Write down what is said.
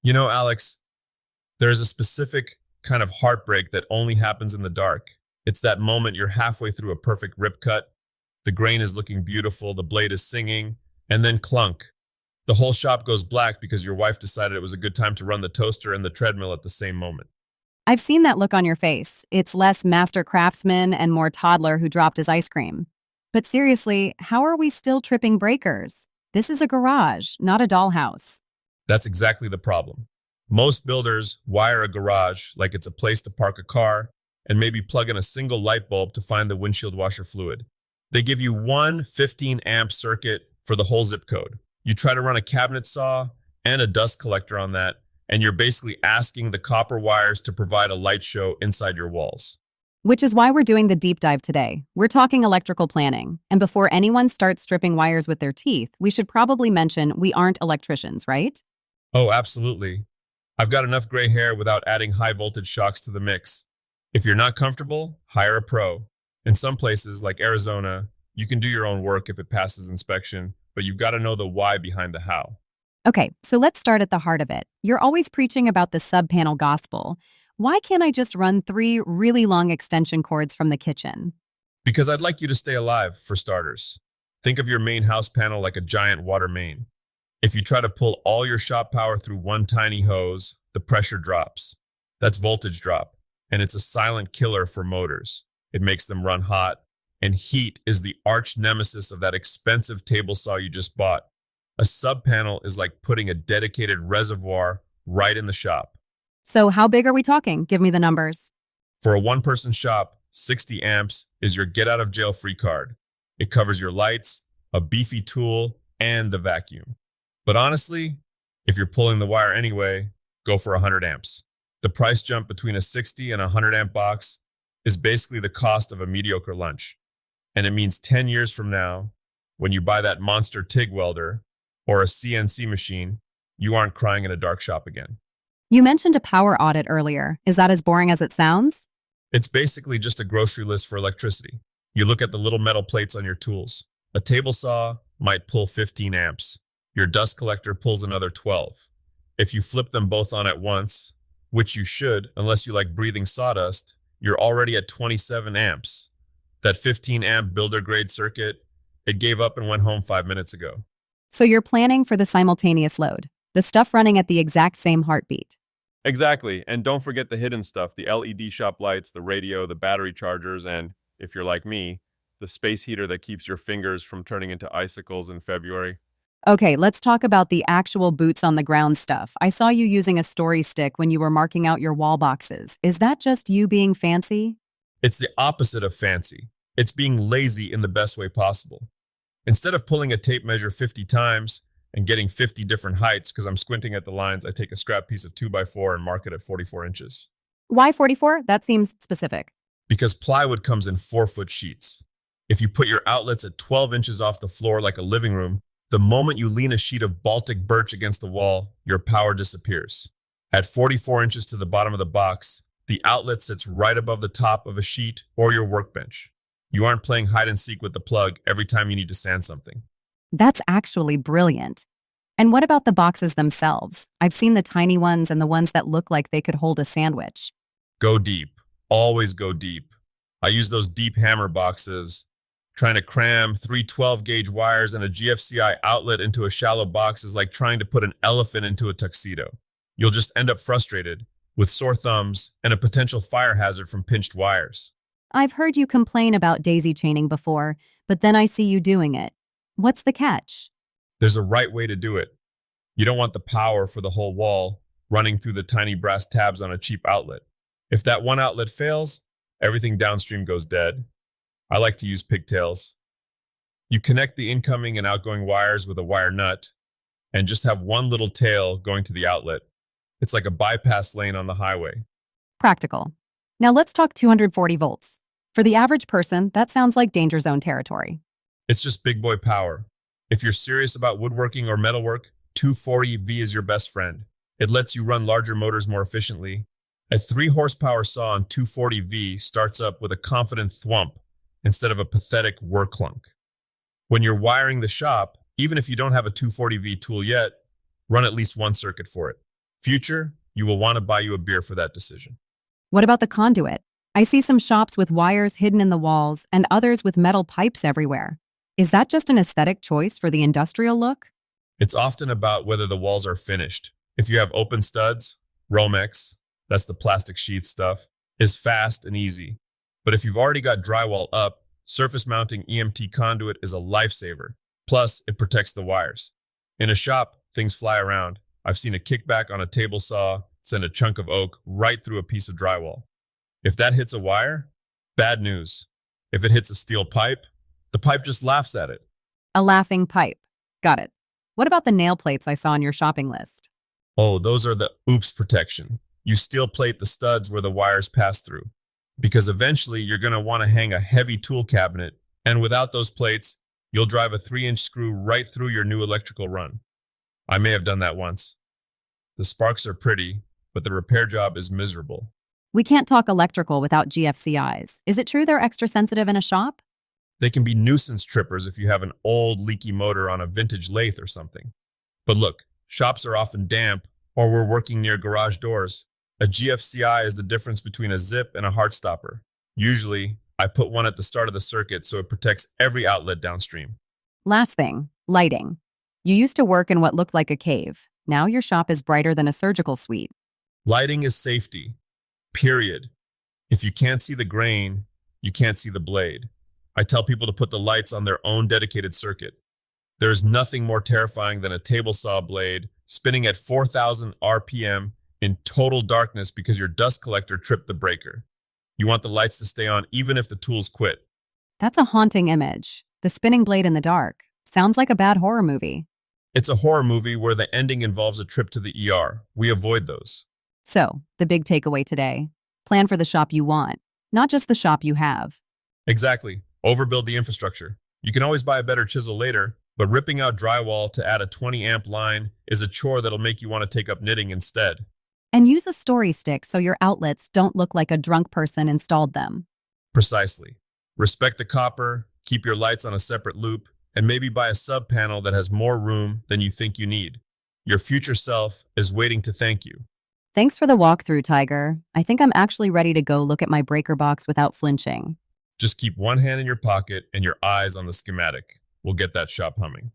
Alex, there is a specific kind of heartbreak that only happens in the dark. It's that moment you're halfway through a perfect rip cut, the grain is looking beautiful, the blade is singing, and then clunk. The whole shop goes black because your wife decided it was a good time to run the toaster and the treadmill at the same moment. I've seen that look on your face. It's less master craftsman and more toddler who dropped his ice cream. But seriously, how are we still tripping breakers? This is a garage, not a dollhouse. That's exactly the problem. Most builders wire a garage like it's a place to park a car and maybe plug in a single light bulb to find the windshield washer fluid. They give you one 15 amp circuit for the whole zip code. You try to run a cabinet saw and a dust collector on that, and you're basically asking the copper wires to provide a light show inside your walls. Which is why we're doing the deep dive today. We're talking electrical planning. And before anyone starts stripping wires with their teeth, we should probably mention we aren't electricians, right? Oh, absolutely. I've got enough gray hair without adding high voltage shocks to the mix. If you're not comfortable, hire a pro. In some places, like Arizona, you can do your own work if it passes inspection, but you've got to know the why behind the how. Okay, so let's start at the heart of it. You're always preaching about the sub-panel gospel. Why can't I just run 3 really long extension cords from the kitchen? Because I'd like you to stay alive, for starters. Think of your main house panel like a giant water main. If you try to pull all your shop power through one tiny hose, the pressure drops. That's voltage drop, and it's a silent killer for motors. It makes them run hot, and heat is the arch nemesis of that expensive table saw you just bought. A sub-panel is like putting a dedicated reservoir right in the shop. So how big are we talking? Give me the numbers. For a one-person shop, 60 amps is your get-out-of-jail-free card. It covers your lights, a beefy tool, and the vacuum. But honestly, if you're pulling the wire anyway, go for 100 amps. The price jump between a 60 and a 100 amp box is basically the cost of a mediocre lunch. And it means 10 years from now, when you buy that monster TIG welder or a CNC machine, you aren't crying in a dark shop again. You mentioned a power audit earlier. Is that as boring as it sounds? It's basically just a grocery list for electricity. You look at the little metal plates on your tools. A table saw might pull 15 amps. Your dust collector pulls another 12. If you flip them both on at once, which you should unless you like breathing sawdust, you're already at 27 amps. That 15 amp builder grade circuit, it gave up and went home 5 minutes ago. So you're planning for the simultaneous load, the stuff running at the exact same heartbeat. Exactly. And don't forget the hidden stuff, the LED shop lights, the radio, the battery chargers, and, if you're like me, the space heater that keeps your fingers from turning into icicles in February. Okay, let's talk about the actual boots on the ground stuff. I saw you using a story stick when you were marking out your wall boxes. Is that just you being fancy? It's the opposite of fancy. It's being lazy in the best way possible. Instead of pulling a tape measure 50 times and getting 50 different heights because I'm squinting at the lines, I take a scrap piece of 2x4 and mark it at 44 inches. Why 44? That seems specific. Because plywood comes in 4-foot sheets. If you put your outlets at 12 inches off the floor like a living room, the moment you lean a sheet of Baltic birch against the wall, your power disappears. At 44 inches to the bottom of the box, the outlet sits right above the top of a sheet or your workbench. You aren't playing hide and seek with the plug every time you need to sand something. That's actually brilliant. And what about the boxes themselves? I've seen the tiny ones and the ones that look like they could hold a sandwich. Go deep. Always go deep. I use those deep hammer boxes. Trying to cram 3 12-gauge wires and a GFCI outlet into a shallow box is like trying to put an elephant into a tuxedo. You'll just end up frustrated, with sore thumbs and a potential fire hazard from pinched wires. I've heard you complain about daisy chaining before, but then I see you doing it. What's the catch? There's a right way to do it. You don't want the power for the whole wall running through the tiny brass tabs on a cheap outlet. If that one outlet fails, everything downstream goes dead. I like to use pigtails. You connect the incoming and outgoing wires with a wire nut and just have one little tail going to the outlet. It's like a bypass lane on the highway. Practical. Now let's talk 240 volts. For the average person, that sounds like danger zone territory. It's just big boy power. If you're serious about woodworking or metalwork, 240V is your best friend. It lets you run larger motors more efficiently. A 3 horsepower saw on 240V starts up with a confident thwump instead of a pathetic whir clunk. When you're wiring the shop, even if you don't have a 240V tool yet, run at least one circuit for it. Future, you will want to buy you a beer for that decision. What about the conduit? I see some shops with wires hidden in the walls and others with metal pipes everywhere. Is that just an aesthetic choice for the industrial look? It's often about whether the walls are finished. If you have open studs, Romex, that's the plastic sheath stuff, is fast and easy. But if you've already got drywall up, surface mounting EMT conduit is a lifesaver. Plus, it protects the wires. In a shop, things fly around. I've seen a kickback on a table saw send a chunk of oak right through a piece of drywall. If that hits a wire, bad news. If it hits a steel pipe, the pipe just laughs at it. A laughing pipe. Got it. What about the nail plates I saw on your shopping list? Oh, those are the oops protection. You steel plate the studs where the wires pass through. Because eventually you're going to want to hang a heavy tool cabinet, and without those plates, you'll drive a 3-inch screw right through your new electrical run. I may have done that once. The sparks are pretty, but the repair job is miserable. We can't talk electrical without GFCIs. Is it true they're extra sensitive in a shop? They can be nuisance trippers if you have an old leaky motor on a vintage lathe or something. But look, shops are often damp, or we're working near garage doors. A GFCI is the difference between a zip and a heart stopper. Usually, I put one at the start of the circuit so it protects every outlet downstream. Last thing, lighting. You used to work in what looked like a cave. Now your shop is brighter than a surgical suite. Lighting is safety. Period. If you can't see the grain, you can't see the blade. I tell people to put the lights on their own dedicated circuit. There is nothing more terrifying than a table saw blade spinning at 4,000 RPM in total darkness because your dust collector tripped the breaker. You want the lights to stay on even if the tools quit. That's a haunting image. The spinning blade in the dark. Sounds like a bad horror movie. It's a horror movie where the ending involves a trip to the ER. We avoid those. So, the big takeaway today. Plan for the shop you want, not just the shop you have. Exactly. Overbuild the infrastructure. You can always buy a better chisel later, but ripping out drywall to add a 20-amp line is a chore that'll make you want to take up knitting instead. And use a story stick so your outlets don't look like a drunk person installed them. Precisely. Respect the copper, keep your lights on a separate loop, and maybe buy a sub panel that has more room than you think you need. Your future self is waiting to thank you. Thanks for the walkthrough, Tiger. I think I'm actually ready to go look at my breaker box without flinching. Just keep one hand in your pocket and your eyes on the schematic. We'll get that shop humming.